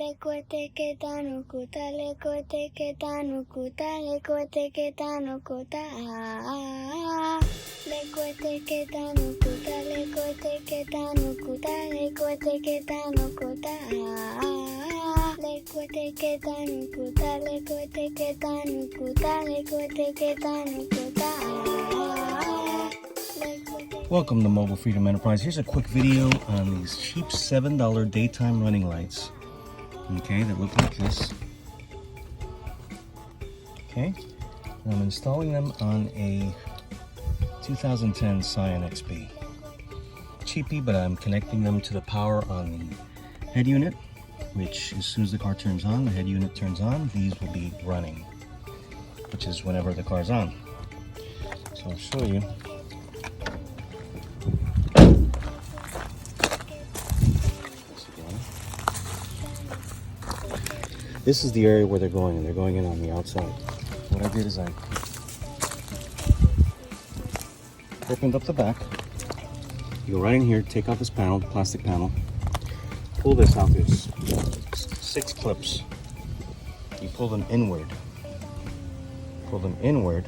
Lekote ke tanu kuta, lekote ke tanu kuta, lekote ke tanu kuta. Lekote ke tanu kuta, lekote ke tanu kuta, lekote ke tanu kuta. Lekote ke tanu kuta, lekote ke tanu kuta, lekote ke tanu kuta. Welcome to Mobile Freedom Enterprise. Here's a quick video on these cheap $7 daytime running lights. Okay, that look like this. Okay, and I'm installing them on a 2010 Scion XB. Cheapy, but I'm connecting them to the power on the head unit, which as soon as the car turns on, the head unit turns on, these will be running, which is whenever the car's on. So I'll show you. This is the area where they're going, and they're going in on the outside. What I did is I opened up the back. You go right in here, take off this panel, the plastic panel, pull this out. There's 6 clips. You pull them inward. Pull them inward,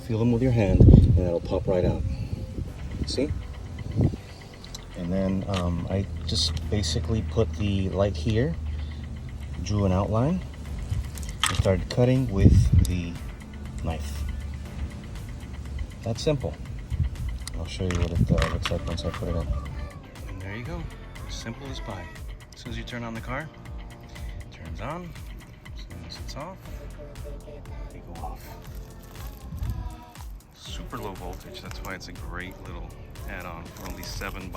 feel them with your hand, and that'll pop right out. See? And then I just basically put the light here, drew an outline, and started cutting with the knife. That's simple. I'll show you what it looks like once I put it in. And there you go. Simple as pie. As soon as you turn on the car, it turns on. As soon as it's off, they go off. Super low voltage. That's why it's a great little add-on for only $7.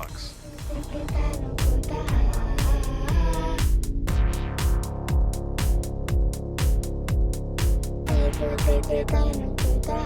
Lekote ke tanu kuta.